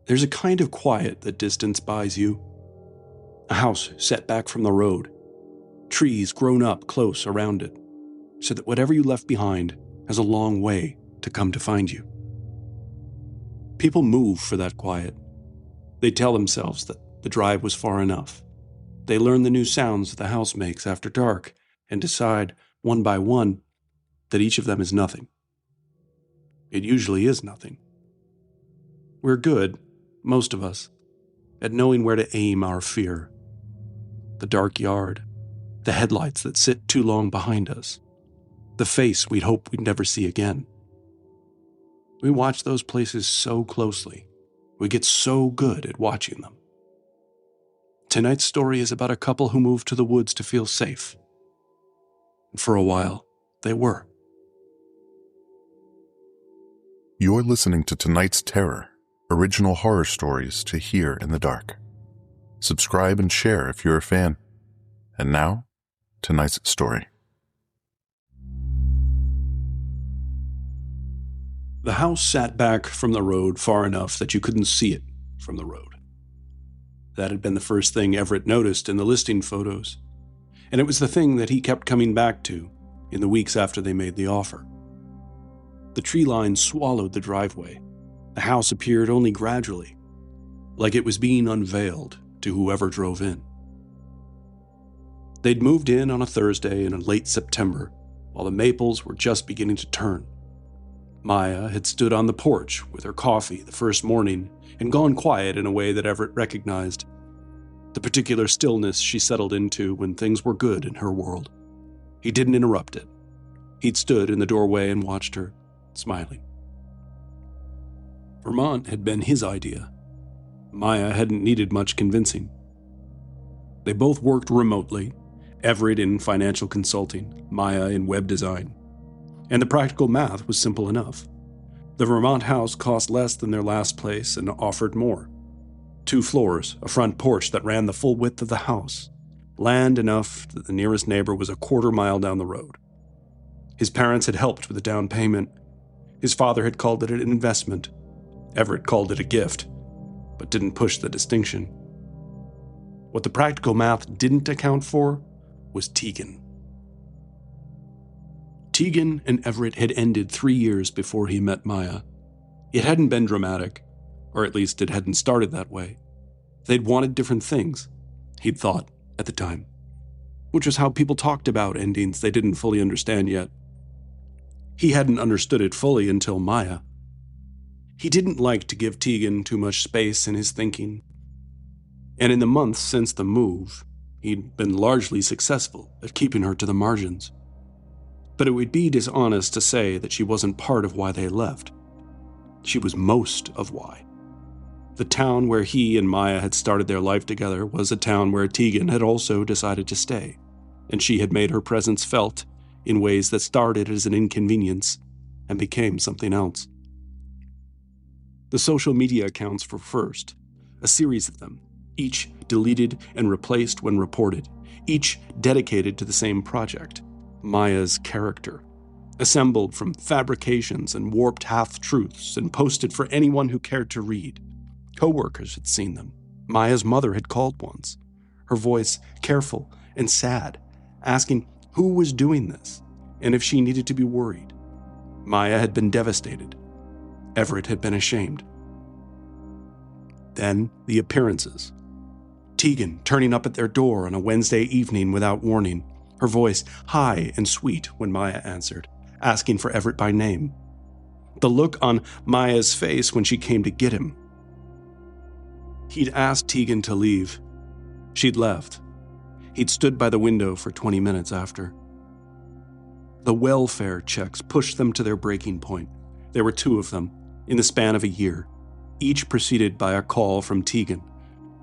There's a kind of quiet that distance buys you. A house set back from the road, trees grown up close around it, so that whatever you left behind has a long way to come to find you. People move for that quiet. They tell themselves that the drive was far enough. They learn the new sounds the house makes after dark and decide, one by one, that each of them is nothing. It usually is nothing. We're good, most of us, at knowing where to aim our fear. The dark yard, the headlights that sit too long behind us, the face we'd hope we'd never see again. We watch those places so closely. We get so good at watching them. Tonight's story is about a couple who moved to the woods to feel safe. And for a while, they were. You're listening to Tonight's Terror, original horror stories to hear in the dark. Subscribe and share if you're a fan. And now, tonight's story. The house sat back from the road far enough that you couldn't see it from the road. That had been the first thing Everett noticed in the listing photos, and it was the thing that he kept coming back to in the weeks after they made the offer. The tree line swallowed the driveway. The house appeared only gradually, like it was being unveiled to whoever drove in. They'd moved in on a Thursday in late September, while the maples were just beginning to turn. Maya had stood on the porch with her coffee the first morning and gone quiet in a way that Everett recognized, the particular stillness she settled into when things were good in her world. He didn't interrupt it. He'd stood in the doorway and watched her, smiling. Vermont had been his idea. Maya hadn't needed much convincing. They both worked remotely, Everett in financial consulting, Maya in web design. And the practical math was simple enough. The Vermont house cost less than their last place and offered more. 2 floors, a front porch that ran the full width of the house, land enough that the nearest neighbor was a quarter-mile down the road. His parents had helped with the down payment. His father had called it an investment. Everett called it a gift, but didn't push the distinction. What the practical math didn't account for was Tegan. Tegan and Everett had ended 3 years before he met Maya. It hadn't been dramatic, or at least it hadn't started that way. They'd wanted different things, he'd thought at the time, which was how people talked about endings they didn't fully understand yet. He hadn't understood it fully until Maya. He didn't like to give Tegan too much space in his thinking, and in the months since the move, he'd been largely successful at keeping her to the margins. But it would be dishonest to say that she wasn't part of why they left. She was most of why. The town where he and Maya had started their life together was a town where Tegan had also decided to stay, and she had made her presence felt in ways that started as an inconvenience and became something else. The social media accounts were first, a series of them, each deleted and replaced when reported, each dedicated to the same project. Maya's character, assembled from fabrications and warped half-truths and posted for anyone who cared to read. Co-workers had seen them. Maya's mother had called once, her voice careful and sad, asking who was doing this and if she needed to be worried. Maya had been devastated. Everett had been ashamed. Then the appearances. Tegan turning up at their door on a Wednesday evening without warning, her voice high and sweet when Maya answered, asking for Everett by name. The look on Maya's face when she came to get him. He'd asked Tegan to leave. She'd left. He'd stood by the window for 20 minutes after. The welfare checks pushed them to their breaking point. There were 2 of them, in the span of a year, each preceded by a call from Tegan,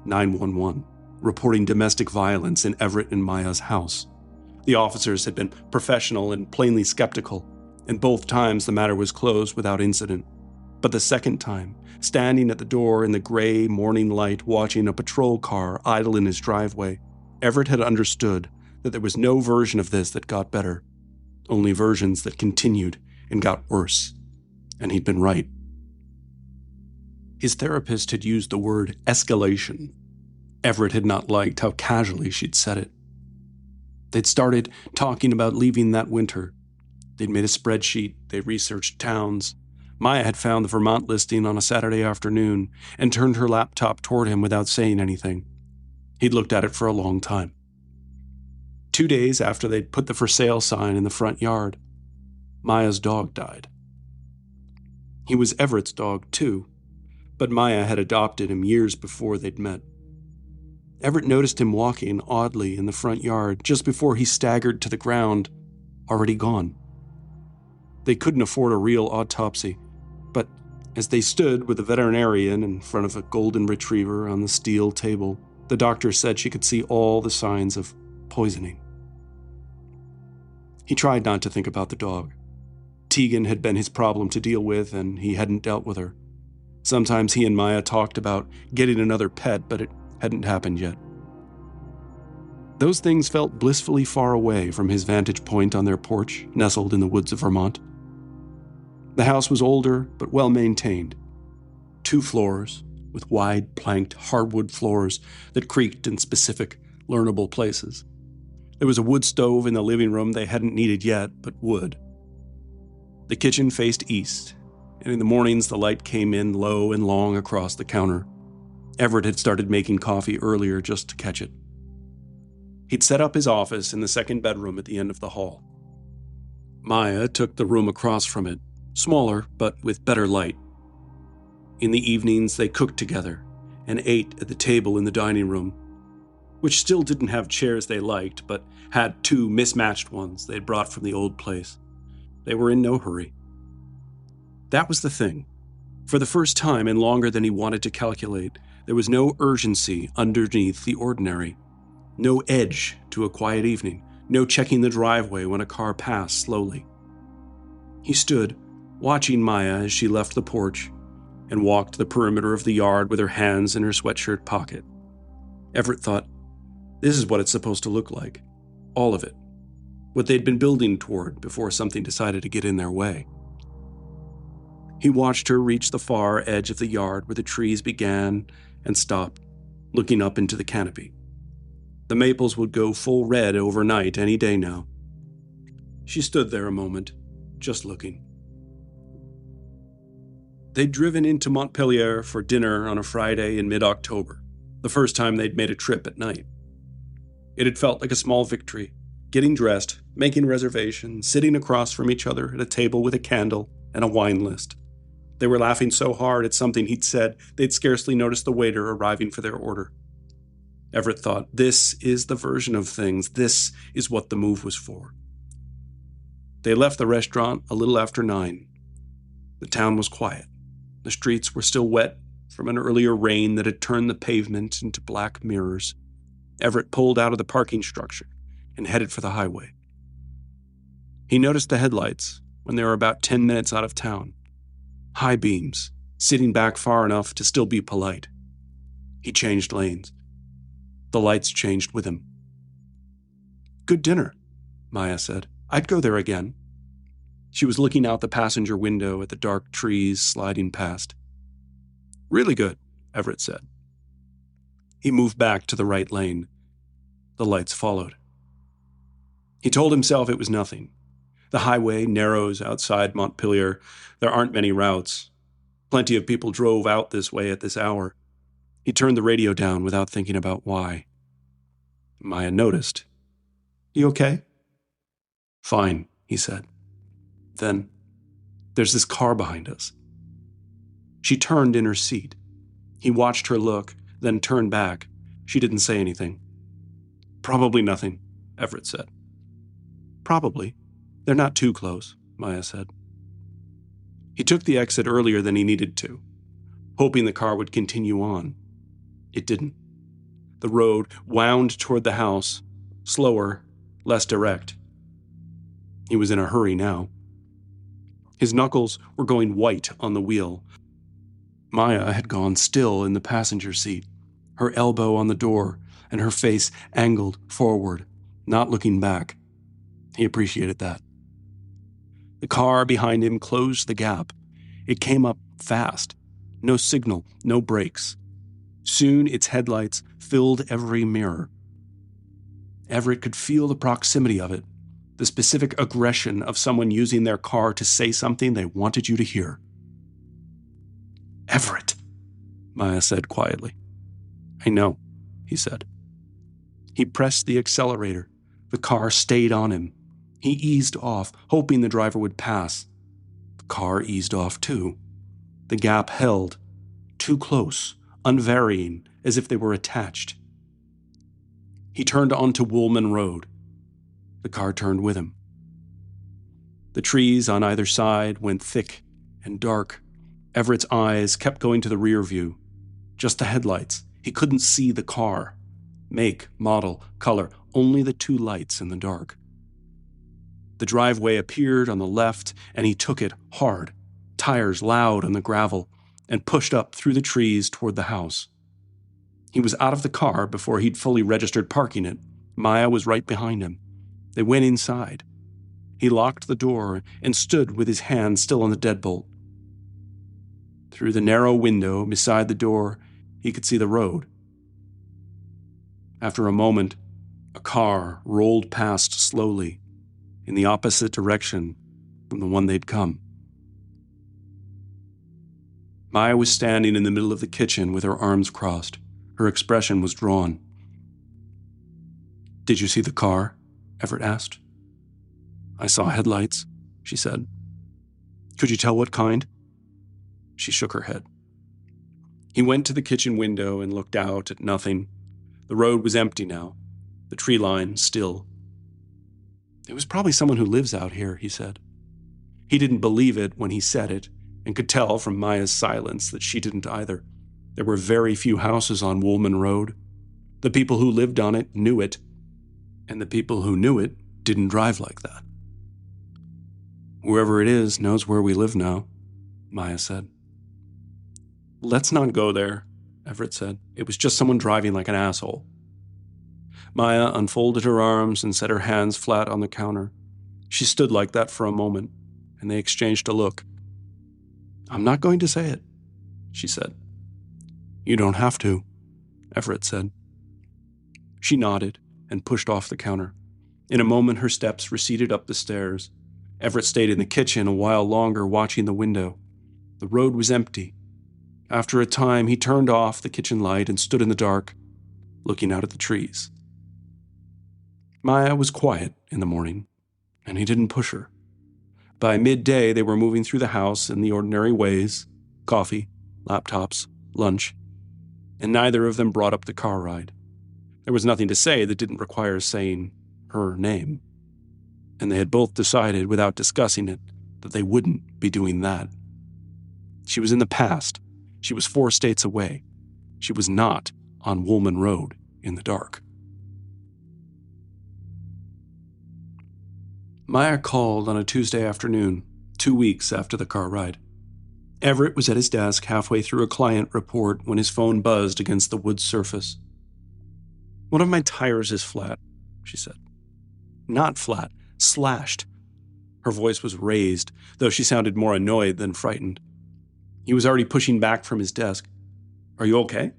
911, reporting domestic violence in Everett and Maya's house. The officers had been professional and plainly skeptical, and both times the matter was closed without incident. But the second time, standing at the door in the gray morning light watching a patrol car idle in his driveway, Everett had understood that there was no version of this that got better, only versions that continued and got worse. And he'd been right. His therapist had used the word escalation. Everett had not liked how casually she'd said it. They'd started talking about leaving that winter. They'd made a spreadsheet, they researched towns. Maya had found the Vermont listing on a Saturday afternoon and turned her laptop toward him without saying anything. He'd looked at it for a long time. 2 days after they'd put the for sale sign in the front yard, Maya's dog died. He was Everett's dog, too, but Maya had adopted him years before they'd met. Everett noticed him walking oddly in the front yard just before he staggered to the ground, already gone. They couldn't afford a real autopsy, but as they stood with the veterinarian in front of a golden retriever on the steel table, the doctor said she could see all the signs of poisoning. He tried not to think about the dog. Tegan had been his problem to deal with, and he hadn't dealt with her. Sometimes he and Maya talked about getting another pet, but it hadn't happened yet. Those things felt blissfully far away from his vantage point on their porch, nestled in the woods of Vermont. The house was older, but well-maintained. 2 floors, with wide, planked hardwood floors that creaked in specific, learnable places. There was a wood stove in the living room they hadn't needed yet, but would. The kitchen faced east, and in the mornings the light came in low and long across the counter. Everett had started making coffee earlier just to catch it. He'd set up his office in the second bedroom at the end of the hall. Maya took the room across from it, smaller but with better light. In the evenings they cooked together and ate at the table in the dining room, which still didn't have chairs they liked, but had 2 mismatched ones they'd brought from the old place. They were in no hurry. That was the thing. For the first time and longer than he wanted to calculate, there was no urgency underneath the ordinary. No edge to a quiet evening. No checking the driveway when a car passed slowly. He stood, watching Maya as she left the porch and walked the perimeter of the yard with her hands in her sweatshirt pocket. Everett thought, this is what it's supposed to look like. All of it. What they'd been building toward before something decided to get in their way. He watched her reach the far edge of the yard where the trees began and stopped, looking up into the canopy. The maples would go full red overnight any day now. She stood there a moment, just looking. They'd driven into Montpelier for dinner on a Friday in mid-October, the first time they'd made a trip at night. It had felt like a small victory, getting dressed, making reservations, sitting across from each other at a table with a candle and a wine list. They were laughing so hard at something he'd said, they'd scarcely noticed the waiter arriving for their order. Everett thought, this is the version of things. This is what the move was for. They left the restaurant a little after 9. The town was quiet. The streets were still wet from an earlier rain that had turned the pavement into black mirrors. Everett pulled out of the parking structure and headed for the highway. He noticed the headlights when they were about 10 minutes out of town. High beams, sitting back far enough to still be polite. He changed lanes. The lights changed with him. Good dinner, Maya said. I'd go there again. She was looking out the passenger window at the dark trees sliding past. Really good, Everett said. He moved back to the right lane. The lights followed. He told himself it was nothing. The highway narrows outside Montpelier. There aren't many routes. Plenty of people drove out this way at this hour. He turned the radio down without thinking about why. Maya noticed. You okay? Fine, he said. Then, there's this car behind us. She turned in her seat. He watched her look, then turned back. She didn't say anything. Probably nothing, Everett said. Probably. They're not too close, Maya said. He took the exit earlier than he needed to, hoping the car would continue on. It didn't. The road wound toward the house, slower, less direct. He was in a hurry now. His knuckles were going white on the wheel. Maya had gone still in the passenger seat, her elbow on the door and her face angled forward, not looking back. He appreciated that. The car behind him closed the gap. It came up fast. No signal, no brakes. Soon its headlights filled every mirror. Everett could feel the proximity of it, the specific aggression of someone using their car to say something they wanted you to hear. "Everett," Maya said quietly. "I know," he said. He pressed the accelerator. The car stayed on him. He eased off, hoping the driver would pass. The car eased off too. The gap held, too close, unvarying, as if they were attached. He turned onto Woolman Road. The car turned with him. The trees on either side went thick and dark. Everett's eyes kept going to the rear view. Just the headlights. He couldn't see the car. Make, model, color, only the two lights in the dark. The driveway appeared on the left, and he took it hard, tires loud on the gravel, and pushed up through the trees toward the house. He was out of the car before he'd fully registered parking it. Maya was right behind him. They went inside. He locked the door and stood with his hand still on the deadbolt. Through the narrow window beside the door, he could see the road. After a moment, a car rolled past slowly, in the opposite direction from the one they'd come. Maya was standing in the middle of the kitchen with her arms crossed. Her expression was drawn. "Did you see the car?" Everett asked. "I saw headlights," she said. "Could you tell what kind?" She shook her head. He went to the kitchen window and looked out at nothing. The road was empty now, the tree line still. "It was probably someone who lives out here," he said. He didn't believe it when he said it, and could tell from Maya's silence that she didn't either. There were very few houses on Woolman Road. The people who lived on it knew it, and the people who knew it didn't drive like that. "Whoever it is knows where we live now," Maya said. "Let's not go there," Everett said. "It was just someone driving like an asshole." Maya unfolded her arms and set her hands flat on the counter. She stood like that for a moment, and they exchanged a look. "I'm not going to say it," she said. "You don't have to," Everett said. She nodded and pushed off the counter. In a moment, her steps receded up the stairs. Everett stayed in the kitchen a while longer, watching the window. The road was empty. After a time, he turned off the kitchen light and stood in the dark, looking out at the trees. Maya was quiet in the morning, and he didn't push her. By midday, they were moving through the house in the ordinary ways: coffee, laptops, lunch, and neither of them brought up the car ride. There was nothing to say that didn't require saying her name, and they had both decided, without discussing it, that they wouldn't be doing that. She was in the past. She was 4 states away. She was not on Woolman Road in the dark. Maya called on a Tuesday afternoon, 2 weeks after the car ride. Everett was at his desk halfway through a client report when his phone buzzed against the wood surface. "One of my tires is flat," she said. "Not flat, slashed." Her voice was raised, though she sounded more annoyed than frightened. He was already pushing back from his desk. "Are you okay?"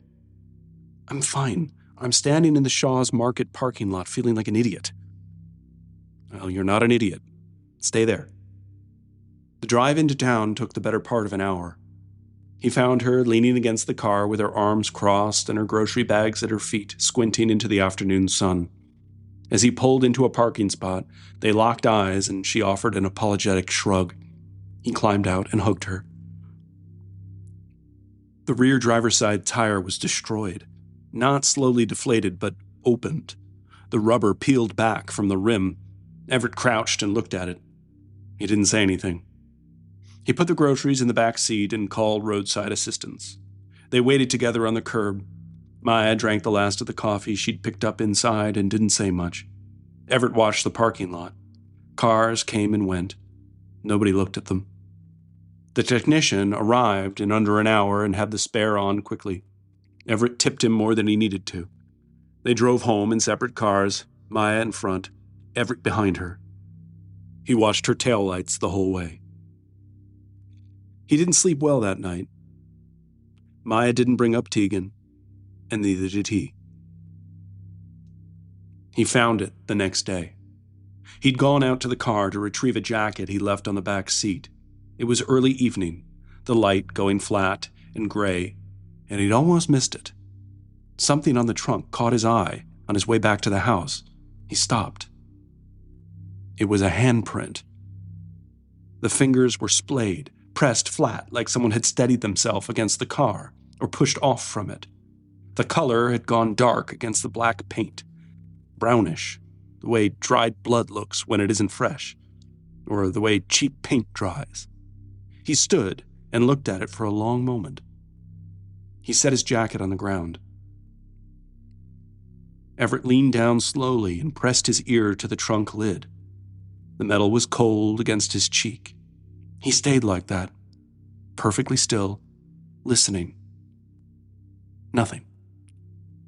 "I'm fine. I'm standing in the Shaw's Market parking lot feeling like an idiot." "Well, you're not an idiot. Stay there." The drive into town took the better part of an hour. He found her leaning against the car with her arms crossed and her grocery bags at her feet, squinting into the afternoon sun. As he pulled into a parking spot, they locked eyes and she offered an apologetic shrug. He climbed out and hugged her. The rear driver's side tire was destroyed. Not slowly deflated, but opened. The rubber peeled back from the rim. Everett crouched and looked at it. He didn't say anything. He put the groceries in the back seat and called roadside assistance. They waited together on the curb. Maya drank the last of the coffee she'd picked up inside and didn't say much. Everett watched the parking lot. Cars came and went. Nobody looked at them. The technician arrived in under an hour and had the spare on quickly. Everett tipped him more than he needed to. They drove home in separate cars, Maya in front, Everett behind her. He watched her taillights the whole way. He didn't sleep well that night. Maya didn't bring up Tegan, and neither did he. He found it the next day. He'd gone out to the car to retrieve a jacket he left on the back seat. It was early evening, the light going flat and gray, and he'd almost missed it. Something on the trunk caught his eye on his way back to the house. He stopped. It was a handprint. The fingers were splayed, pressed flat like someone had steadied themselves against the car or pushed off from it. The color had gone dark against the black paint, brownish, the way dried blood looks when it isn't fresh, or the way cheap paint dries. He stood and looked at it for a long moment. He set his jacket on the ground. Everett leaned down slowly and pressed his ear to the trunk lid. The metal was cold against his cheek. He stayed like that, perfectly still, listening. Nothing.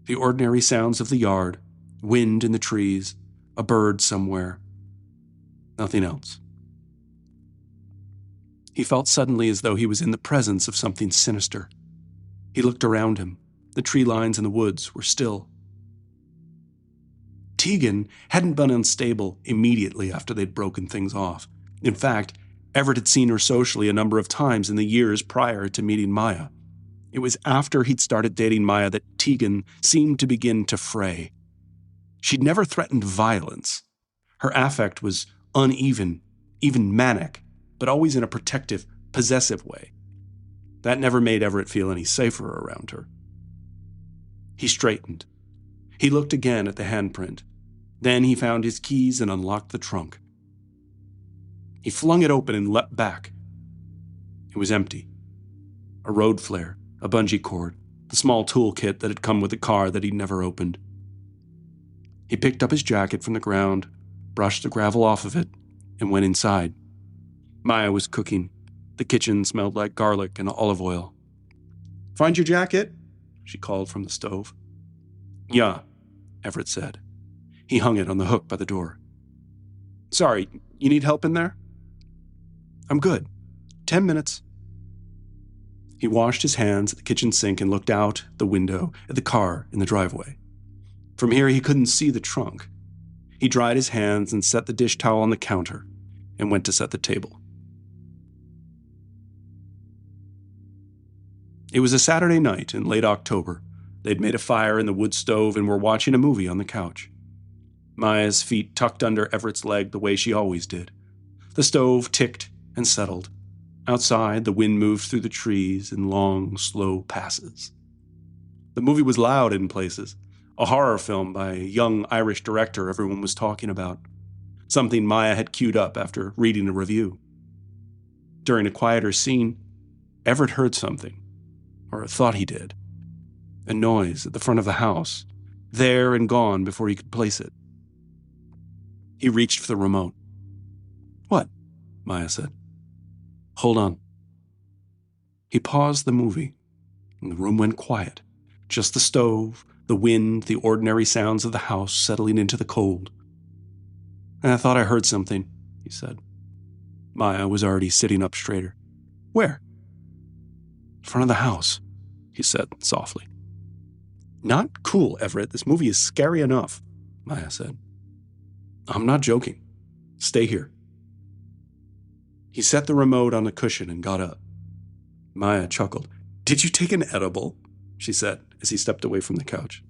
The ordinary sounds of the yard, wind in the trees, a bird somewhere. Nothing else. He felt suddenly as though he was in the presence of something sinister. He looked around him. The tree lines in the woods were still. Tegan hadn't been unstable immediately after they'd broken things off. In fact, Everett had seen her socially a number of times in the years prior to meeting Maya. It was after he'd started dating Maya that Tegan seemed to begin to fray. She'd never threatened violence. Her affect was uneven, even manic, but always in a protective, possessive way. That never made Everett feel any safer around her. He straightened. He looked again at the handprint. Then he found his keys and unlocked the trunk. He flung it open and leapt back. It was empty. A road flare, a bungee cord, the small toolkit that had come with the car that he'd never opened. He picked up his jacket from the ground, brushed the gravel off of it, and went inside. Maya was cooking. The kitchen smelled like garlic and olive oil. "Find your jacket?" she called from the stove. "Yeah," Everett said. He hung it on the hook by the door. "Sorry, you need help in there?" "I'm good. 10 minutes. He washed his hands at the kitchen sink and looked out the window at the car in the driveway. From here, he couldn't see the trunk. He dried his hands and set the dish towel on the counter and went to set the table. It was a Saturday night in late October. They'd made a fire in the wood stove and were watching a movie on the couch. Maya's feet tucked under Everett's leg the way she always did. The stove ticked and settled. Outside, the wind moved through the trees in long, slow passes. The movie was loud in places, a horror film by a young Irish director everyone was talking about, something Maya had queued up after reading a review. During a quieter scene, Everett heard something, or thought he did. A noise at the front of the house, there and gone before he could place it. He reached for the remote. "What?" Maya said. "Hold on." He paused the movie, and the room went quiet. Just the stove, the wind, the ordinary sounds of the house settling into the cold. "I thought I heard something," he said. Maya was already sitting up straighter. "Where?" "In front of the house," he said softly. "Not cool, Everett. This movie is scary enough," Maya said. "I'm not joking. Stay here." He set the remote on the cushion and got up. Maya chuckled. "Did you take an edible?" she said as he stepped away from the couch.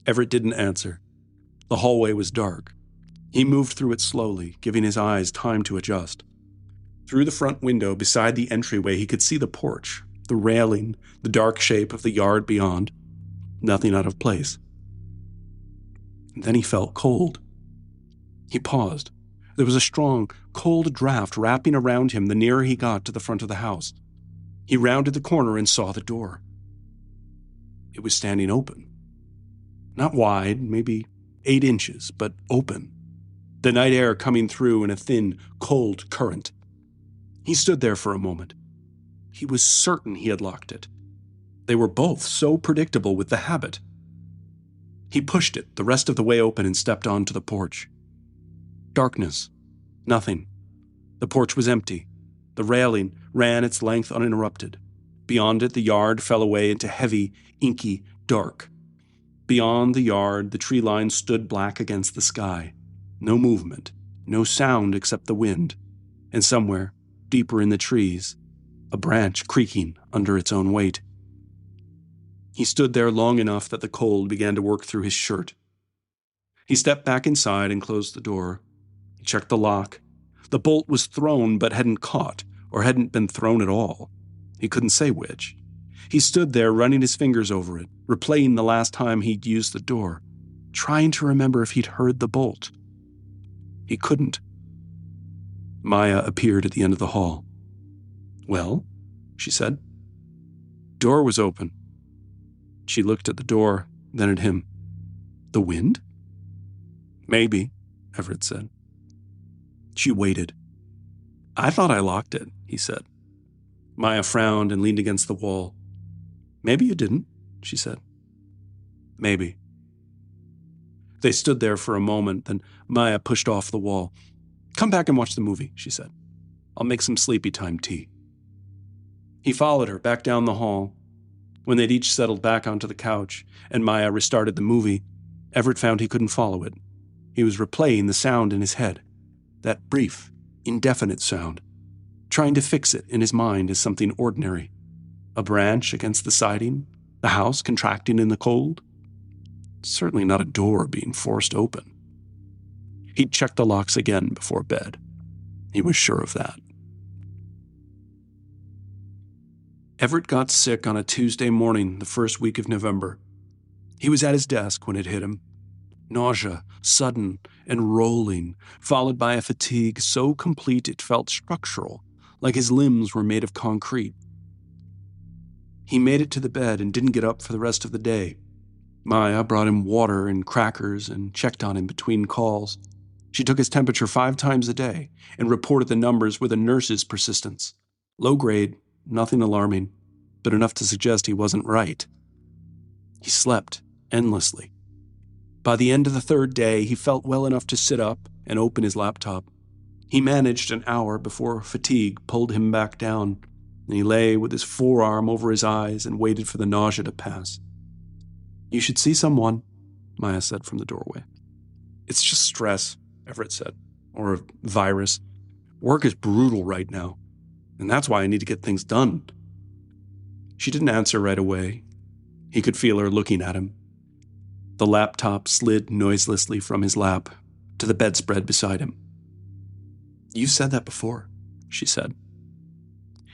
Everett didn't answer. The hallway was dark. He moved through it slowly, giving his eyes time to adjust. Through the front window beside the entryway, he could see the porch, the railing, the dark shape of the yard beyond. Nothing out of place. And then he felt cold. He paused. There was a strong, cold draft wrapping around him the nearer he got to the front of the house. He rounded the corner and saw the door. It was standing open. Not wide, maybe 8 inches, but open. The night air coming through in a thin, cold current. He stood there for a moment. He was certain he had locked it. They were both so predictable with the habit. He pushed it the rest of the way open and stepped onto the porch. Darkness. Nothing. The porch was empty. The railing ran its length uninterrupted. Beyond it, the yard fell away into heavy, inky dark. Beyond the yard, the tree line stood black against the sky. No movement, no sound except the wind, and somewhere, deeper in the trees, a branch creaking under its own weight. He stood there long enough that the cold began to work through his shirt. He stepped back inside and closed the door. He checked the lock. The bolt was thrown but hadn't caught, or hadn't been thrown at all. He couldn't say which. He stood there running his fingers over it, replaying the last time he'd used the door, trying to remember if he'd heard the bolt. He couldn't. Maya appeared at the end of the hall. "Well?" she said. Door was open. She looked at the door, then at him. "The wind?" "Maybe," Everett said. She waited. "I thought I locked it," he said. Maya frowned and leaned against the wall. "Maybe you didn't," she said. "Maybe." They stood there for a moment, then Maya pushed off the wall. "Come back and watch the movie," she said. "I'll make some sleepy time tea." He followed her back down the hall. When they'd each settled back onto the couch and Maya restarted the movie, Everett found he couldn't follow it. He was replaying the sound in his head, that brief, indefinite sound, trying to fix it in his mind as something ordinary. A branch against the siding, the house contracting in the cold. Certainly not a door being forced open. He'd checked the locks again before bed. He was sure of that. Everett got sick on a Tuesday morning the first week of November. He was at his desk when it hit him. Nausea, sudden and rolling, followed by a fatigue so complete it felt structural, like his limbs were made of concrete. He made it to the bed and didn't get up for the rest of the day. Maya brought him water and crackers and checked on him between calls. She took his temperature 5 times a day and reported the numbers with a nurse's persistence. Low grade, nothing alarming, but enough to suggest he wasn't right. He slept endlessly. By the end of the 3rd day, he felt well enough to sit up and open his laptop. He managed an hour before fatigue pulled him back down, and he lay with his forearm over his eyes and waited for the nausea to pass. "You should see someone," Maya said from the doorway. "It's just stress," Everett said, "or a virus. Work is brutal right now, and that's why I need to get things done." She didn't answer right away. He could feel her looking at him. The laptop slid noiselessly from his lap to the bedspread beside him. "You've said that before," she said.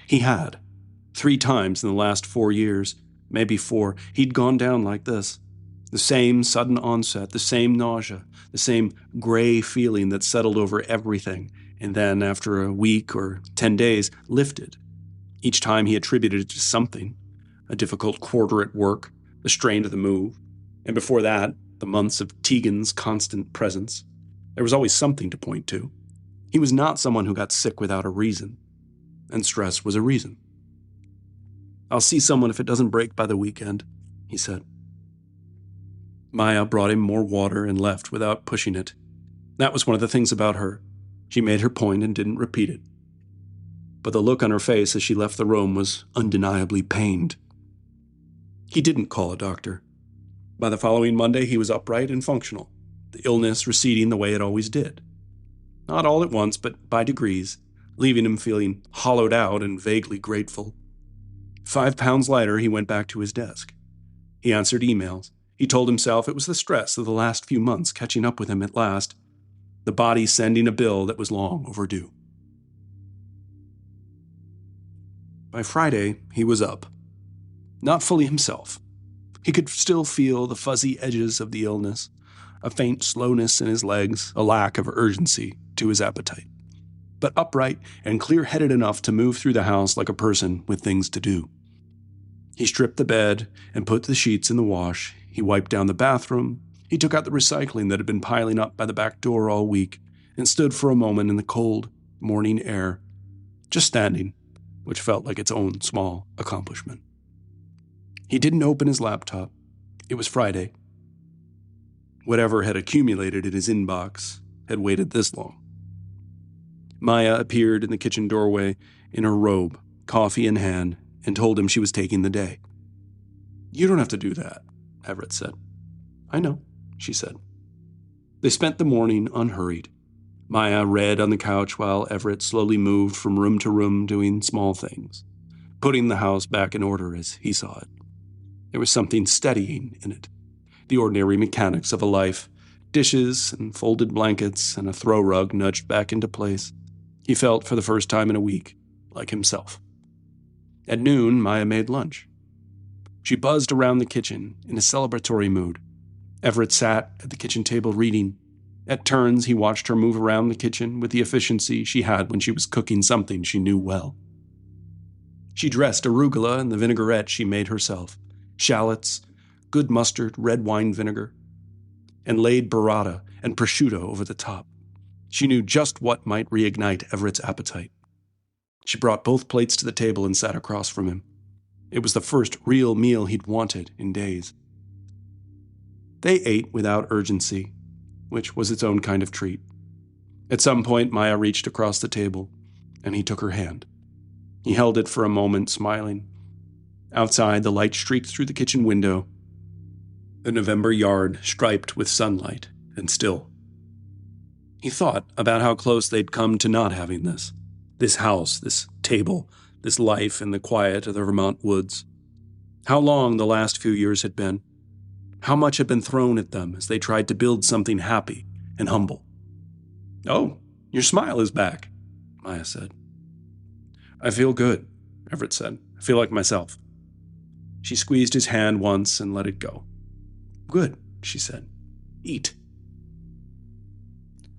He had. 3 times in the last 4 years, maybe 4, he'd gone down like this. The same sudden onset, the same nausea, the same gray feeling that settled over everything, and then, after a week or 10 days, lifted. Each time he attributed it to something: a difficult quarter at work, the strain of the move, and before that, the months of Tegan's constant presence. There was always something to point to. He was not someone who got sick without a reason, and stress was a reason. "I'll see someone if it doesn't break by the weekend," he said. Maya brought him more water and left without pushing it. That was one of the things about her. She made her point and didn't repeat it. But the look on her face as she left the room was undeniably pained. He didn't call a doctor. By the following Monday, he was upright and functional, the illness receding the way it always did. Not all at once, but by degrees, leaving him feeling hollowed out and vaguely grateful. 5 pounds lighter, he went back to his desk. He answered emails. He told himself it was the stress of the last few months catching up with him at last, the body sending a bill that was long overdue. By Friday, he was up. Not fully himself. He could still feel the fuzzy edges of the illness, a faint slowness in his legs, a lack of urgency to his appetite, but upright and clear-headed enough to move through the house like a person with things to do. He stripped the bed and put the sheets in the wash. He wiped down the bathroom. He took out the recycling that had been piling up by the back door all week and stood for a moment in the cold morning air, just standing, which felt like its own small accomplishment. He didn't open his laptop. It was Friday. Whatever had accumulated in his inbox had waited this long. Maya appeared in the kitchen doorway in her robe, coffee in hand, and told him she was taking the day. "You don't have to do that," Everett said. "I know," she said. They spent the morning unhurried. Maya read on the couch while Everett slowly moved from room to room doing small things, putting the house back in order as he saw it. There was something steadying in it, the ordinary mechanics of a life, dishes and folded blankets and a throw rug nudged back into place. He felt for the first time in a week like himself. At noon, Maya made lunch. She buzzed around the kitchen in a celebratory mood. Everett sat at the kitchen table reading. At turns, he watched her move around the kitchen with the efficiency she had when she was cooking something she knew well. She dressed arugula in the vinaigrette she made herself, shallots, good mustard, red wine vinegar, and laid burrata and prosciutto over the top. She knew just what might reignite Everett's appetite. She brought both plates to the table and sat across from him. It was the first real meal he'd wanted in days. They ate without urgency, which was its own kind of treat. At some point, Maya reached across the table, and he took her hand. He held it for a moment, smiling. Outside, the light streaked through the kitchen window, the November yard striped with sunlight and still. He thought about how close they'd come to not having this house, this table, this life in the quiet of the Vermont woods. How long the last few years had been. How much had been thrown at them as they tried to build something happy and humble. "Oh, your smile is back," Maya said. "I feel good," Everett said. "I feel like myself." She squeezed his hand once and let it go. "Good," she said. "Eat."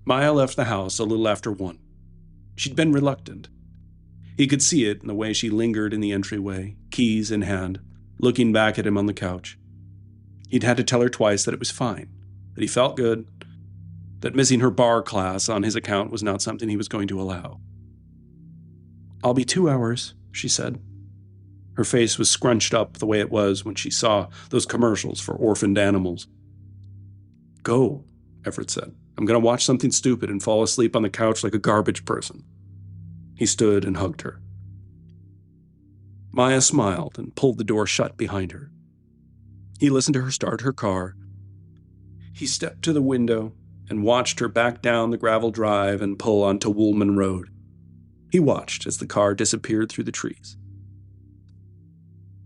Maya left the house a little after 1. She'd been reluctant. He could see it in the way she lingered in the entryway, keys in hand, looking back at him on the couch. He'd had to tell her twice that it was fine, that he felt good, that missing her bar class on his account was not something he was going to allow. "I'll be 2 hours," she said. Her face was scrunched up the way it was when she saw those commercials for orphaned animals. "Go," Everett said. "I'm going to watch something stupid and fall asleep on the couch like a garbage person." He stood and hugged her. Maya smiled and pulled the door shut behind her. He listened to her start her car. He stepped to the window and watched her back down the gravel drive and pull onto Woolman Road. He watched as the car disappeared through the trees.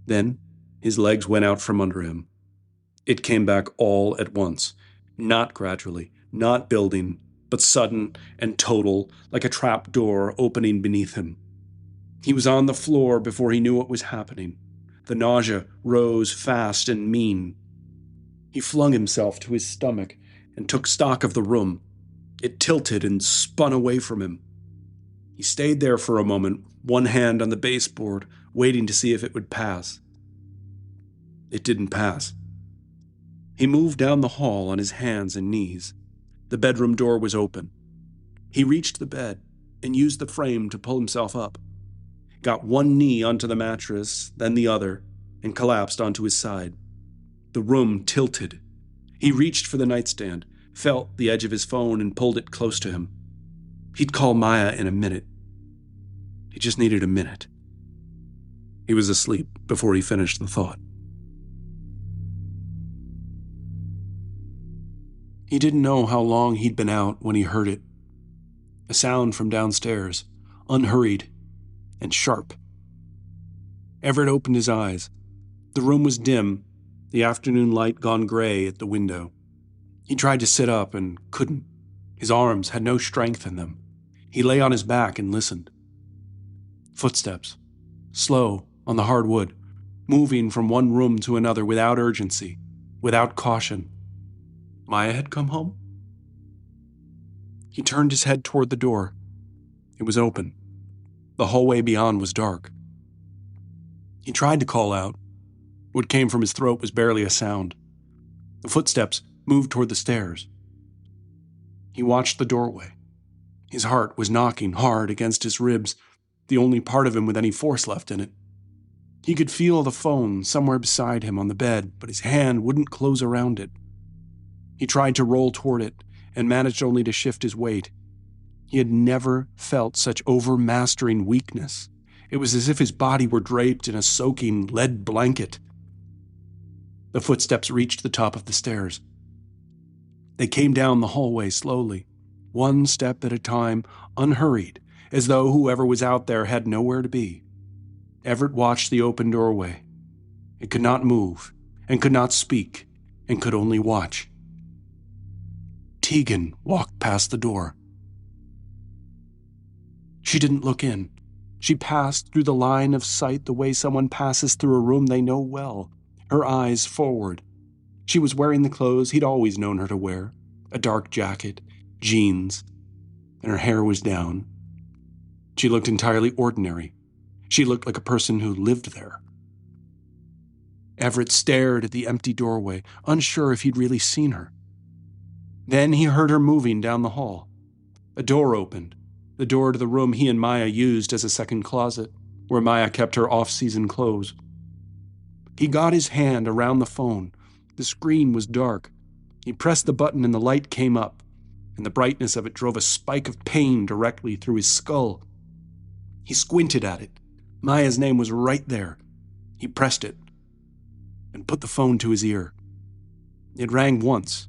Then his legs went out from under him. It came back all at once, not gradually, not building, but sudden and total, like a trap door opening beneath him. He was on the floor before he knew what was happening. The nausea rose fast and mean. He flung himself to his stomach and took stock of the room. It tilted and spun away from him. He stayed there for a moment, one hand on the baseboard, waiting to see if it would pass. It didn't pass. He moved down the hall on his hands and knees. The bedroom door was open. He reached the bed and used the frame to pull himself up. Got one knee onto the mattress, then the other, and collapsed onto his side. The room tilted. He reached for the nightstand, felt the edge of his phone, and pulled it close to him. He'd call Maya in a minute. He just needed a minute. He was asleep before he finished the thought. He didn't know how long he'd been out when he heard it. A sound from downstairs, unhurried and sharp. Everett opened his eyes. The room was dim, the afternoon light gone gray at the window. He tried to sit up and couldn't. His arms had no strength in them. He lay on his back and listened. Footsteps, slow on the hard wood, moving from one room to another without urgency, without caution. Maya had come home? He turned his head toward the door. It was open. The hallway beyond was dark. He tried to call out. What came from his throat was barely a sound. The footsteps moved toward the stairs. He watched the doorway. His heart was knocking hard against his ribs, the only part of him with any force left in it. He could feel the phone somewhere beside him on the bed, but his hand wouldn't close around it. He tried to roll toward it and managed only to shift his weight. He had never felt such overmastering weakness. It was as if his body were draped in a soaking lead blanket. The footsteps reached the top of the stairs. They came down the hallway slowly, one step at a time, unhurried, as though whoever was out there had nowhere to be. Everett watched the open doorway. It could not move, and could not speak, and could only watch. Tegan walked past the door. She didn't look in. She passed through the line of sight the way someone passes through a room they know well, her eyes forward. She was wearing the clothes he'd always known her to wear, a dark jacket, jeans, and her hair was down. She looked entirely ordinary. She looked like a person who lived there. Everett stared at the empty doorway, unsure if he'd really seen her. Then he heard her moving down the hall. A door opened, the door to the room he and Maya used as a second closet, where Maya kept her off-season clothes. He got his hand around the phone. The screen was dark. He pressed the button and the light came up, and the brightness of it drove a spike of pain directly through his skull. He squinted at it. Maya's name was right there. He pressed it and put the phone to his ear. It rang once.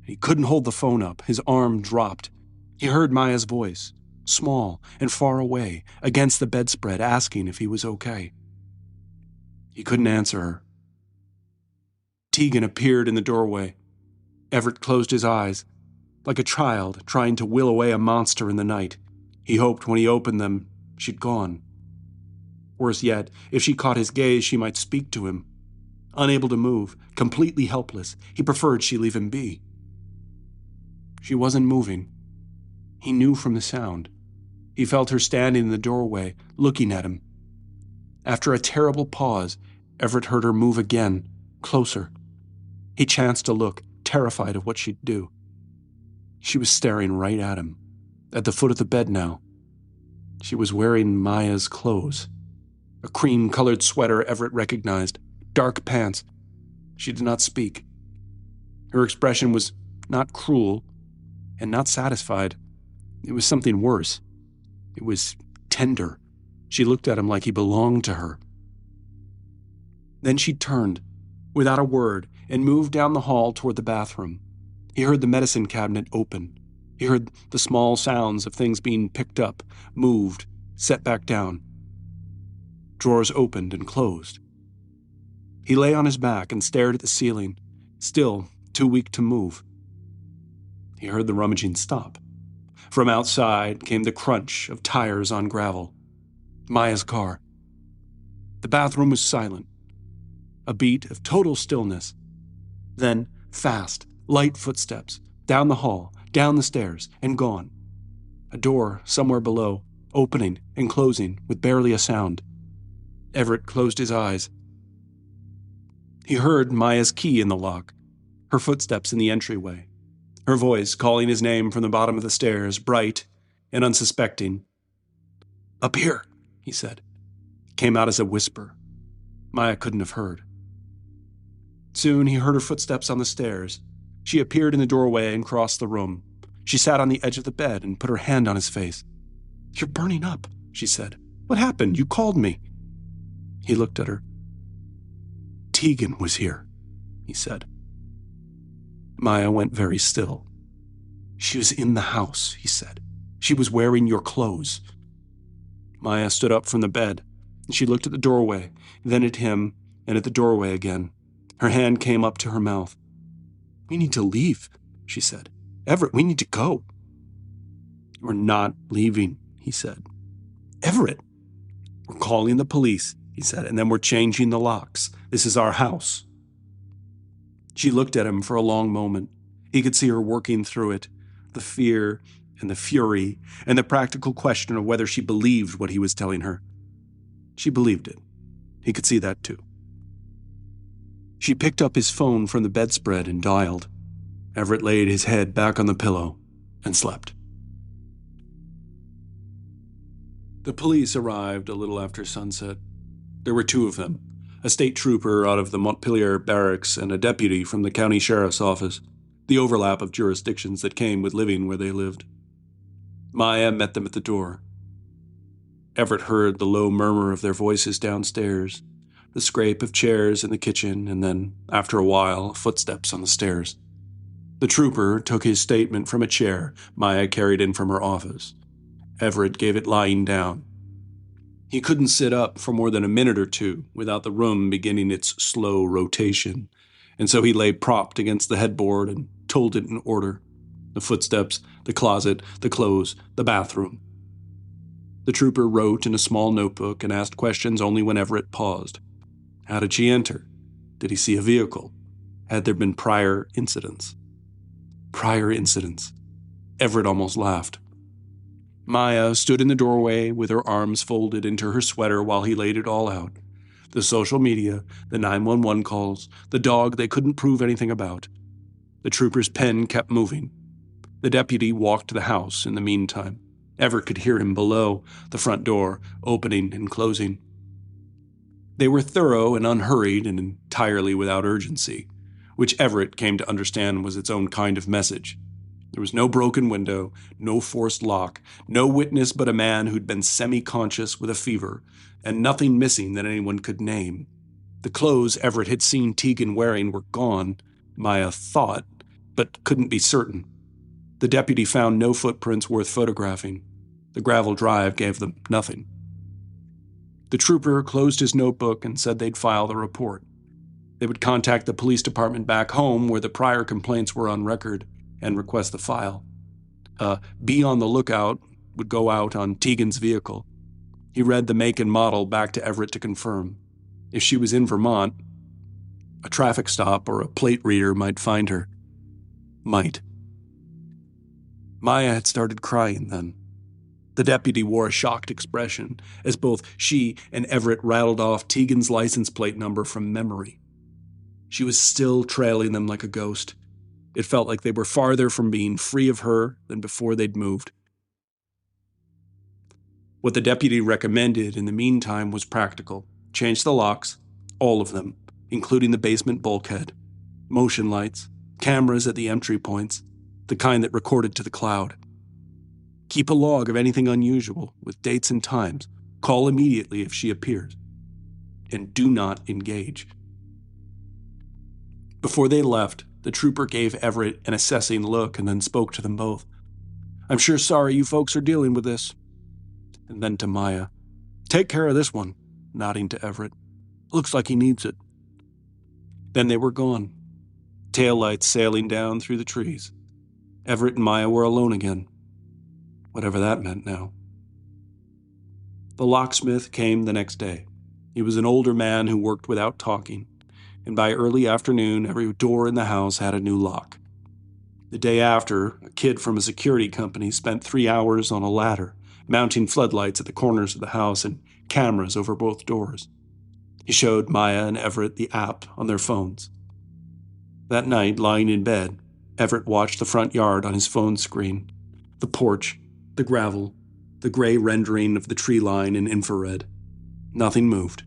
He couldn't hold the phone up. His arm dropped. He heard Maya's voice, small and far away, against the bedspread, asking if he was okay. He couldn't answer her. Tegan appeared in the doorway. Everett closed his eyes, like a child trying to will away a monster in the night. He hoped when he opened them, she'd gone. Worse yet, if she caught his gaze, she might speak to him. Unable to move, completely helpless, he preferred she leave him be. She wasn't moving. He knew from the sound. He felt her standing in the doorway, looking at him. After a terrible pause, Everett heard her move again, closer. He chanced to look, terrified of what she'd do. She was staring right at him, at the foot of the bed now. She was wearing Maya's clothes. A cream-colored sweater Everett recognized, dark pants. She did not speak. Her expression was not cruel and not satisfied. It was something worse. It was tender. She looked at him like he belonged to her. Then she turned, without a word, and moved down the hall toward the bathroom. He heard the medicine cabinet open. He heard the small sounds of things being picked up, moved, set back down. Drawers opened and closed. He lay on his back and stared at the ceiling, still too weak to move. He heard the rummaging stop. From outside came the crunch of tires on gravel. Maya's car. The bathroom was silent. A beat of total stillness. Then, fast, light footsteps, down the hall, down the stairs, and gone. A door somewhere below, opening and closing with barely a sound. Everett closed his eyes. He heard Maya's key in the lock, her footsteps in the entryway, her voice calling his name from the bottom of the stairs, bright and unsuspecting. "Up here," he said. It came out as a whisper. Maya couldn't have heard. Soon he heard her footsteps on the stairs. She appeared in the doorway and crossed the room. She sat on the edge of the bed and put her hand on his face. "You're burning up," she said. "What happened? You called me." He looked at her. "Tegan was here," he said. Maya went very still. "She was in the house," he said. "She was wearing your clothes." Maya stood up from the bed. She looked at the doorway, then at him, and at the doorway again. Her hand came up to her mouth. "We need to leave," she said. "Everett, we need to go." "We're not leaving," he said. "Everett!" "We're calling the police," he said, "and then we're changing the locks. This is our house." She looked at him for a long moment. He could see her working through it, the fear and the fury, and the practical question of whether she believed what he was telling her. She believed it. He could see that too. She picked up his phone from the bedspread and dialed. Everett laid his head back on the pillow and slept. The police arrived a little after sunset. There were two of them, a state trooper out of the Montpelier barracks and a deputy from the county sheriff's office, the overlap of jurisdictions that came with living where they lived. Maya met them at the door. Everett heard the low murmur of their voices downstairs, the scrape of chairs in the kitchen, and then, after a while, footsteps on the stairs. The trooper took his statement from a chair Maya carried in from her office. Everett gave it lying down. He couldn't sit up for more than a minute or two without the room beginning its slow rotation, and so he lay propped against the headboard and told it in order. The footsteps, the closet, the clothes, the bathroom. The trooper wrote in a small notebook and asked questions only when Everett paused. How did she enter? Did he see a vehicle? Had there been prior incidents? Prior incidents. Everett almost laughed. Maya stood in the doorway with her arms folded into her sweater while he laid it all out. The social media, the 911 calls, the dog they couldn't prove anything about. The trooper's pen kept moving. The deputy walked the house in the meantime. Everett could hear him below, the front door opening and closing. They were thorough and unhurried and entirely without urgency, which Everett came to understand was its own kind of message. There was no broken window, no forced lock, no witness but a man who'd been semi-conscious with a fever, and nothing missing that anyone could name. The clothes Everett had seen Tegan wearing were gone, Maya thought, but couldn't be certain. The deputy found no footprints worth photographing. The gravel drive gave them nothing. The trooper closed his notebook and said they'd file the report. They would contact the police department back home where the prior complaints were on record and request the file. Be on the lookout would go out on Tegan's vehicle. He read the make and model back to Everett to confirm. If she was in Vermont, a traffic stop or a plate reader might find her. Might. Maya had started crying then. The deputy wore a shocked expression as both she and Everett rattled off Tegan's license plate number from memory. She was still trailing them like a ghost. It felt like they were farther from being free of her than before they'd moved. What the deputy recommended in the meantime was practical. Change the locks, all of them, including the basement bulkhead, motion lights, cameras at the entry points, the kind that recorded to the cloud. Keep a log of anything unusual, with dates and times. Call immediately if she appears. And do not engage. Before they left, the trooper gave Everett an assessing look and then spoke to them both. I'm sure sorry you folks are dealing with this. And then to Maya. Take care of this one, nodding to Everett. Looks like he needs it. Then they were gone, taillights sailing down through the trees. Everett and Maya were alone again. Whatever that meant now. The locksmith came the next day. He was an older man who worked without talking, and by early afternoon, every door in the house had a new lock. The day after, a kid from a security company spent 3 hours on a ladder, mounting floodlights at the corners of the house and cameras over both doors. He showed Maya and Everett the app on their phones. That night, lying in bed, Everett watched the front yard on his phone screen, the porch, the gravel, the gray rendering of the tree line in infrared. Nothing moved.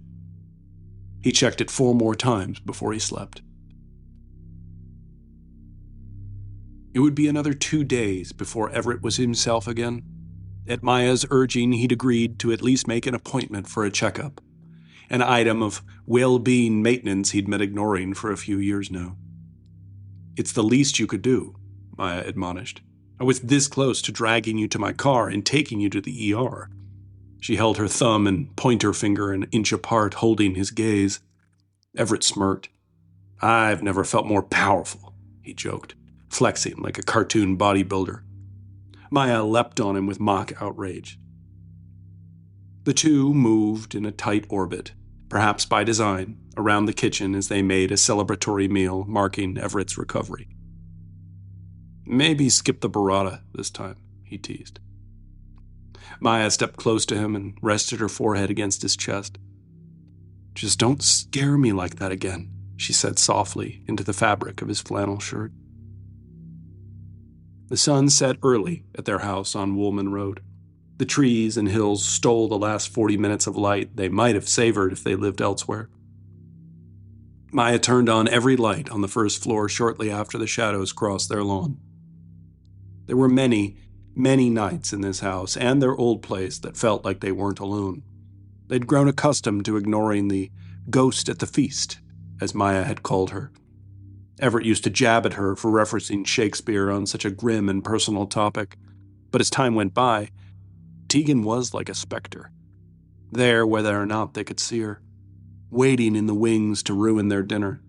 He checked it 4 more times before he slept. It would be another 2 days before Everett was himself again. At Maya's urging, he'd agreed to at least make an appointment for a checkup, an item of well-being maintenance he'd been ignoring for a few years now. It's the least you could do, Maya admonished. I was this close to dragging you to my car and taking you to the ER. She held her thumb and pointer finger an inch apart, holding his gaze. Everett smirked. I've never felt more powerful, he joked, flexing like a cartoon bodybuilder. Maya leapt on him with mock outrage. The two moved in a tight orbit, perhaps by design, around the kitchen as they made a celebratory meal marking Everett's recovery. Maybe skip the burrata this time, he teased. Maya stepped close to him and rested her forehead against his chest. Just don't scare me like that again, she said softly into the fabric of his flannel shirt. The sun set early at their house on Woolman Road. The trees and hills stole the last 40 minutes of light they might have savored if they lived elsewhere. Maya turned on every light on the first floor shortly after the shadows crossed their lawn. There were many, Many nights in this house and their old place that felt like they weren't alone. They'd grown accustomed to ignoring the ghost at the feast, as Maya had called her. Everett used to jab at her for referencing Shakespeare on such a grim and personal topic, but as time went by, Tegan was like a specter, there whether or not they could see her, waiting in the wings to ruin their dinner,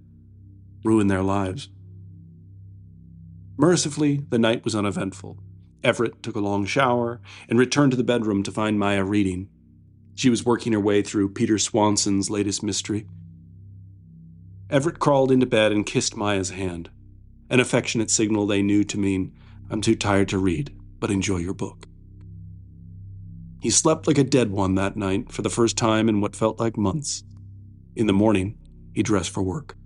ruin their lives. Mercifully, the night was uneventful. Everett took a long shower and returned to the bedroom to find Maya reading. She was working her way through Peter Swanson's latest mystery. Everett crawled into bed and kissed Maya's hand, an affectionate signal they knew to mean, "I'm too tired to read, but enjoy your book." He slept like a dead one that night for the first time in what felt like months. In the morning, he dressed for work.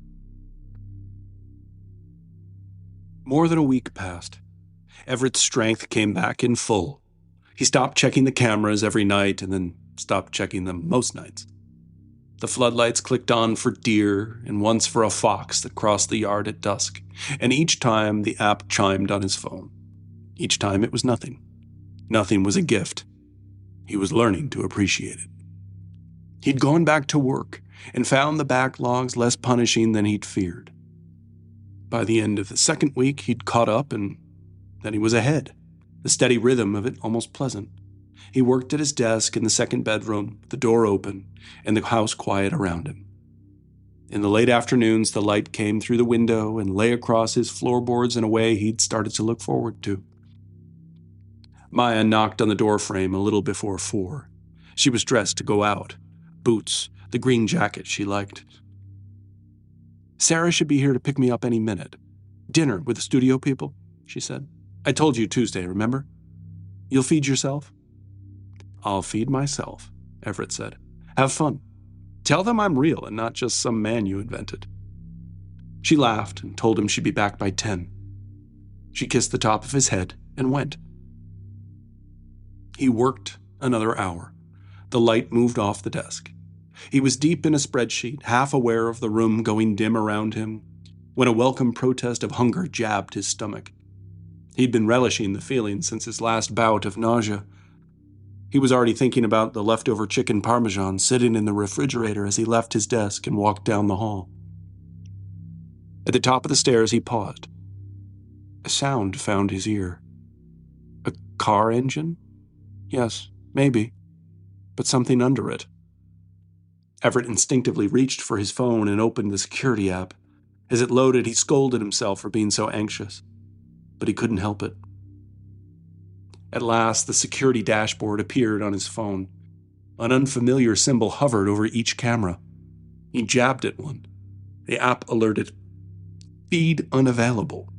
More than a week passed. Everett's strength came back in full. He stopped checking the cameras every night and then stopped checking them most nights. The floodlights clicked on for deer and once for a fox that crossed the yard at dusk, and each time the app chimed on his phone. Each time it was nothing. Nothing was a gift. He was learning to appreciate it. He'd gone back to work and found the backlogs less punishing than he'd feared. By the end of the second week, he'd caught up and then he was ahead, the steady rhythm of it almost pleasant. He worked at his desk in the second bedroom, the door open, and the house quiet around him. In the late afternoons, the light came through the window and lay across his floorboards in a way he'd started to look forward to. Maya knocked on the doorframe a little before 4. She was dressed to go out, boots, the green jacket she liked. "Sarah should be here to pick me up any minute. Dinner with the studio people," she said. "I told you Tuesday, remember? You'll feed yourself?" "I'll feed myself," Everett said. "Have fun. Tell them I'm real and not just some man you invented." She laughed and told him she'd be back by 10. She kissed the top of his head and went. He worked another hour. The light moved off the desk. He was deep in a spreadsheet, half aware of the room going dim around him, when a welcome protest of hunger jabbed his stomach. He'd been relishing the feeling since his last bout of nausea. He was already thinking about the leftover chicken parmesan sitting in the refrigerator as he left his desk and walked down the hall. At the top of the stairs, he paused. A sound found his ear. A car engine? Yes, maybe, but something under it. Everett instinctively reached for his phone and opened the security app. As it loaded, he scolded himself for being so anxious, but he couldn't help it. At last, the security dashboard appeared on his phone. An unfamiliar symbol hovered over each camera. He jabbed at one. The app alerted, "Feed unavailable."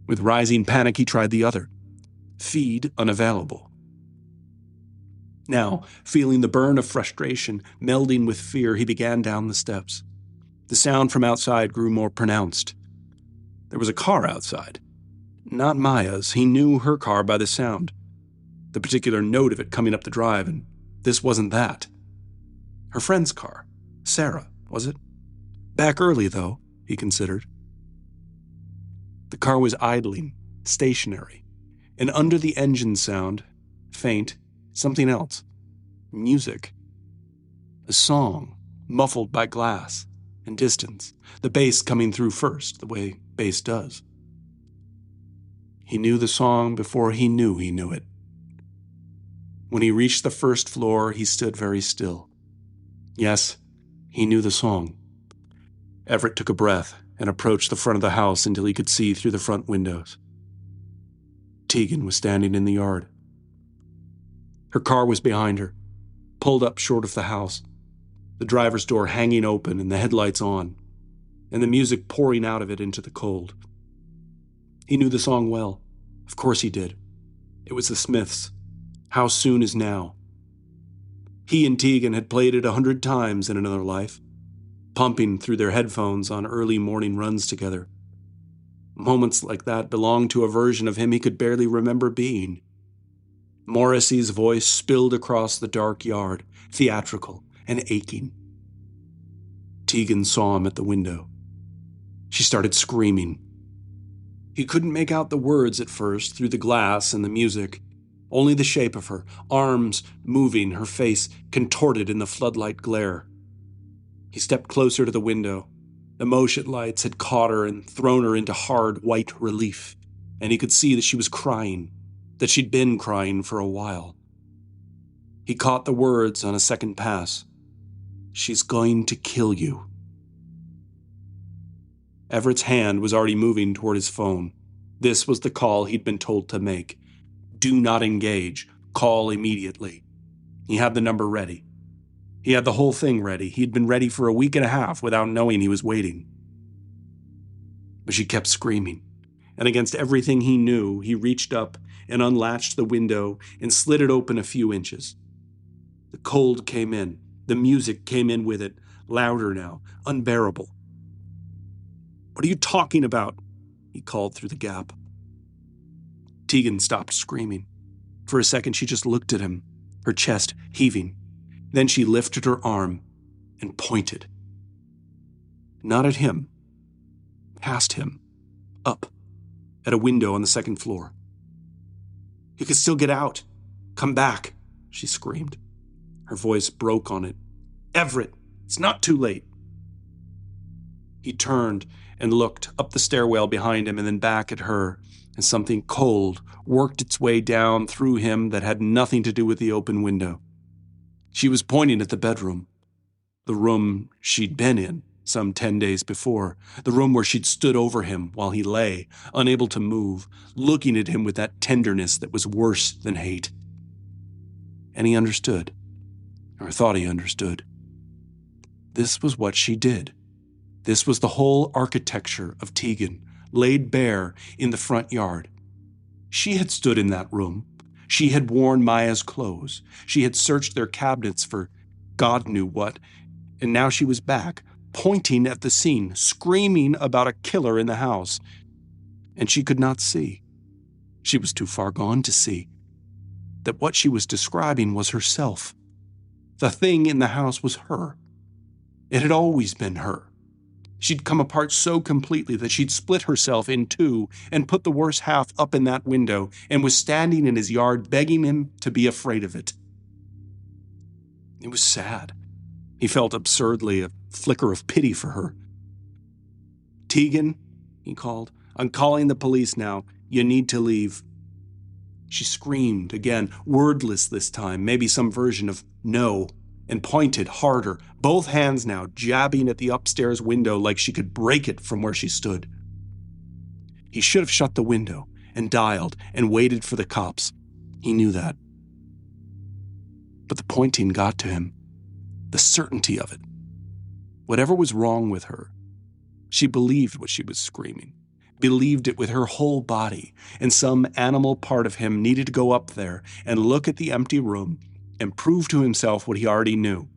With rising panic, he tried the other. "Feed unavailable." Now, feeling the burn of frustration melding with fear, he began down the steps. The sound from outside grew more pronounced. There was a car outside. Not Maya's. He knew her car by the sound. The particular note of it coming up the drive, and this wasn't that. Her friend's car. Sarah, was it? Back early, though, he considered. The car was idling, stationary, and under the engine sound, faint, something else. Music. A song, muffled by glass and distance, the bass coming through first, the way bass does. He knew the song before he knew it. When he reached the first floor, he stood very still. Yes, he knew the song. Everett took a breath and approached the front of the house until he could see through the front windows. Tegan was standing in the yard. Her car was behind her, pulled up short of the house, the driver's door hanging open and the headlights on, and the music pouring out of it into the cold. He knew the song well. Of course he did. It was the Smiths. How Soon Is Now. He and Tegan had played it 100 times in another life, pumping through their headphones on early morning runs together. Moments like that belonged to a version of him he could barely remember being. Morrissey's voice spilled across the dark yard, theatrical and aching. Tegan saw him at the window. She started screaming. He couldn't make out the words at first through the glass and the music, only the shape of her, arms moving, her face contorted in the floodlight glare. He stepped closer to the window. The motion lights had caught her and thrown her into hard white relief, and he could see that she was crying, that she'd been crying for a while. He caught the words on a second pass. "She's going to kill you." Everett's hand was already moving toward his phone. This was the call he'd been told to make. Do not engage. Call immediately. He had the number ready. He had the whole thing ready. He'd been ready for a week and a half without knowing he was waiting. But she kept screaming, and against everything he knew, he reached up and unlatched the window and slid it open a few inches. The cold came in. The music came in with it, louder now, unbearable. "What are you talking about?" he called through the gap. Tegan stopped screaming. For a second, she just looked at him, her chest heaving. Then she lifted her arm and pointed. Not at him. Past him. Up. At a window on the second floor. "You can still get out. Come back," she screamed. Her voice broke on it. "Everett, it's not too late." He turned and looked up the stairwell behind him and then back at her, and something cold worked its way down through him that had nothing to do with the open window. She was pointing at the bedroom, the room she'd been in some 10 days before, the room where she'd stood over him while he lay, unable to move, looking at him with that tenderness that was worse than hate. And he understood, or thought he understood. This was what she did. This was the whole architecture of Tegan, laid bare in the front yard. She had stood in that room. She had worn Maya's clothes. She had searched their cabinets for God knew what, and now she was back, pointing at the scene, screaming about a killer in the house. And she could not see. She was too far gone to see that what she was describing was herself. The thing in the house was her. It had always been her. She'd come apart so completely that she'd split herself in two and put the worst half up in that window and was standing in his yard begging him to be afraid of it. It was sad. He felt absurdly a flicker of pity for her. "Tegan," he called, "I'm calling the police now. You need to leave." She screamed again, wordless this time, maybe some version of no, and pointed harder, both hands now jabbing at the upstairs window like she could break it from where she stood. He should have shut the window and dialed and waited for the cops. He knew that. But the pointing got to him, the certainty of it. Whatever was wrong with her, she believed what she was screaming, believed it with her whole body, and some animal part of him needed to go up there and look at the empty room and prove to himself what he already knew,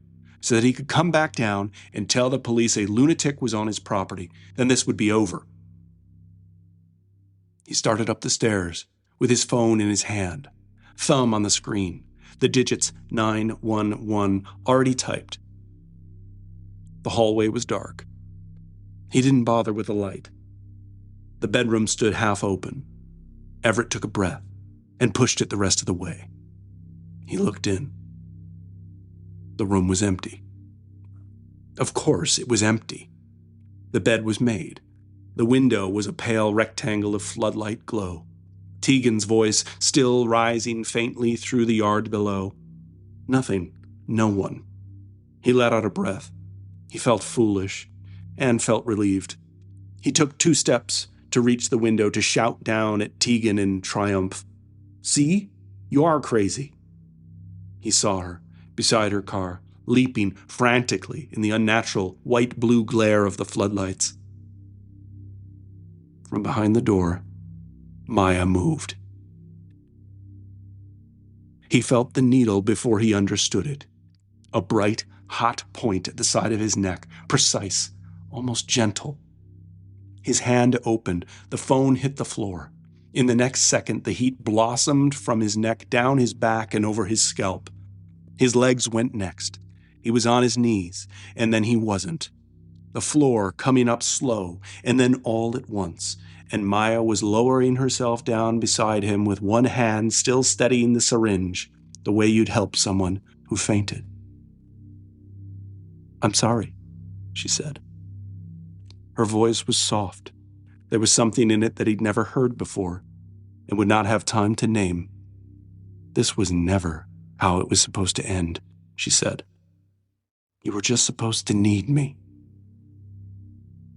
so that he could come back down and tell the police a lunatic was on his property. Then this would be over. He started up the stairs with his phone in his hand, thumb on the screen, the digits 911 already typed. The hallway was dark. He didn't bother with a light. The bedroom stood half open. Everett took a breath and pushed it the rest of the way. He looked in. The room was empty. Of course, it was empty. The bed was made. The window was a pale rectangle of floodlight glow. Tegan's voice still rising faintly through the yard below. Nothing. No one. He let out a breath. He felt foolish and felt relieved. He took 2 steps to reach the window to shout down at Tegan in triumph. "See? You are crazy." He saw her, beside her car, leaping frantically in the unnatural white-blue glare of the floodlights. From behind the door, Maya moved. He felt the needle before he understood it. A bright, hot point at the side of his neck, precise, almost gentle. His hand opened. The phone hit the floor. In the next second, the heat blossomed from his neck down his back and over his scalp. His legs went next. He was on his knees, and then he wasn't. the floor coming up slow, and then all at once, and Maya was lowering herself down beside him with one hand still steadying the syringe, the way you'd help someone who fainted. "I'm sorry," she said. Her voice was soft. There was something in it that he'd never heard before and would not have time to name. "This was never how it was supposed to end," she said. "You were just supposed to need me."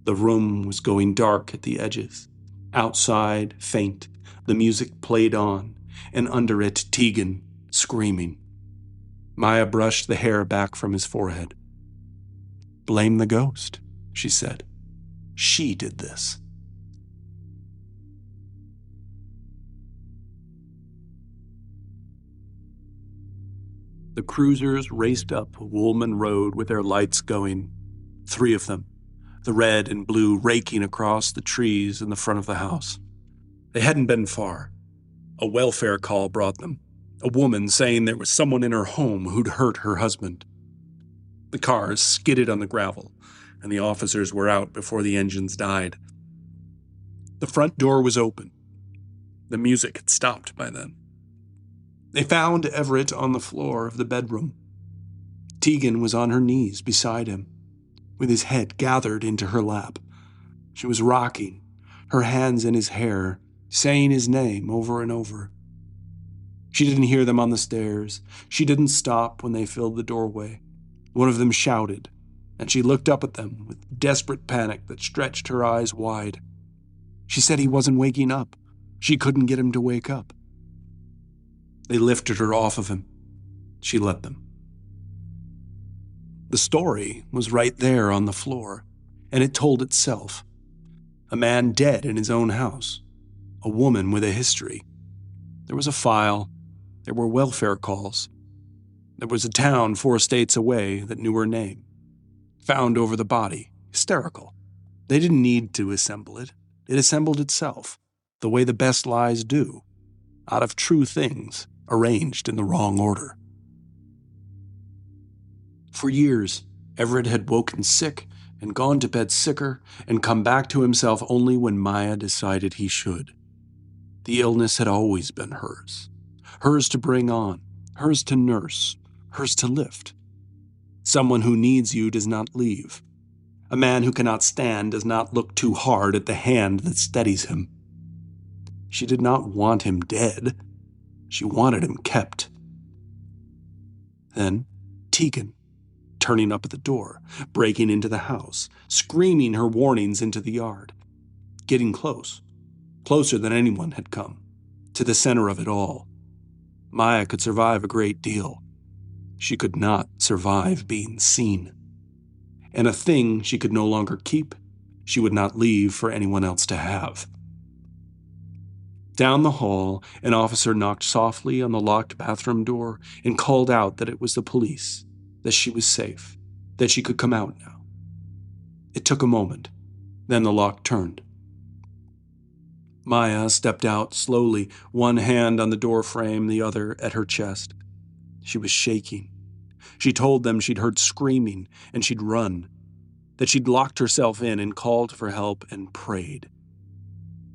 The room was going dark at the edges. Outside, faint, the music played on, and under it, Tegan, screaming. Maya brushed the hair back from his forehead. "Blame the ghost," she said. "She did this." The cruisers raced up Woolman Road with their lights going. 3 of them, the red and blue raking across the trees in the front of the house. They hadn't been far. A welfare call brought them, a woman saying there was someone in her home who'd hurt her husband. The cars skidded on the gravel, and the officers were out before the engines died. The front door was open. The music had stopped by then. They found Everett on the floor of the bedroom. Tegan was on her knees beside him, with his head gathered into her lap. She was rocking, her hands in his hair, saying his name over and over. She didn't hear them on the stairs. She didn't stop when they filled the doorway. One of them shouted, and she looked up at them with desperate panic that stretched her eyes wide. She said he wasn't waking up. She couldn't get him to wake up. They lifted her off of him. She let them. The story was right there on the floor, and it told itself. A man dead in his own house. A woman with a history. There was a file. There were welfare calls. There was a town 4 states away that knew her name. Found over the body. Hysterical. They didn't need to assemble it. It assembled itself, the way the best lies do, out of true things arranged in the wrong order. For years, Everett had woken sick and gone to bed sicker and come back to himself only when Maya decided he should. The illness had always been hers. Hers to bring on, hers to nurse, hers to lift. Someone who needs you does not leave. A man who cannot stand does not look too hard at the hand that steadies him. She did not want him dead. She wanted him kept. Then, Tegan, turning up at the door, breaking into the house, screaming her warnings into the yard, getting close, closer than anyone had come, to the center of it all. Maya could survive a great deal. She could not survive being seen. And a thing she could no longer keep, she would not leave for anyone else to have. Down the hall, an officer knocked softly on the locked bathroom door and called out that it was the police, that she was safe, that she could come out now. It took a moment. Then the lock turned. Maya stepped out slowly, one hand on the door frame, the other at her chest. She was shaking. She told them she'd heard screaming and she'd run, that she'd locked herself in and called for help and prayed.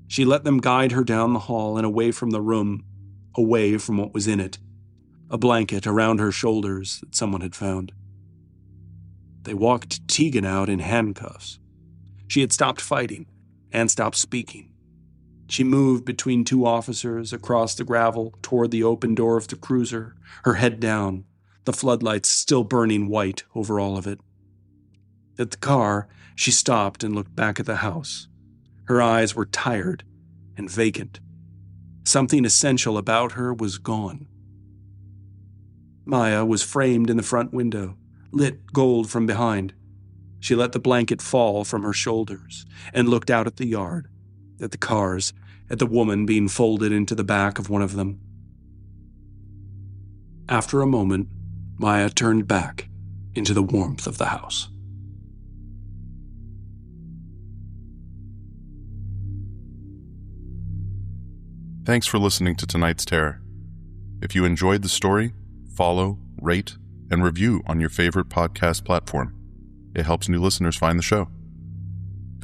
She let them guide her down the hall and away from the room, away from what was in it, a blanket around her shoulders that someone had found. They walked Tegan out in handcuffs. She had stopped fighting and stopped speaking. She moved between 2 officers across the gravel toward the open door of the cruiser, her head down, the floodlights still burning white over all of it. At the car, she stopped and looked back at the house. Her eyes were tired and vacant. Something essential about her was gone. Maya was framed in the front window, lit gold from behind. She let the blanket fall from her shoulders and looked out at the yard, at the cars, at the woman being folded into the back of one of them. After a moment, Maya turned back into the warmth of the house. Thanks for listening to tonight's Terror. If you enjoyed the story, follow, rate, and review on your favorite podcast platform. It helps new listeners find the show.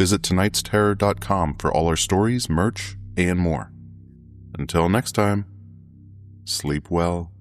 Visit tonightsterror.com for all our stories, merch, and more. Until next time, sleep well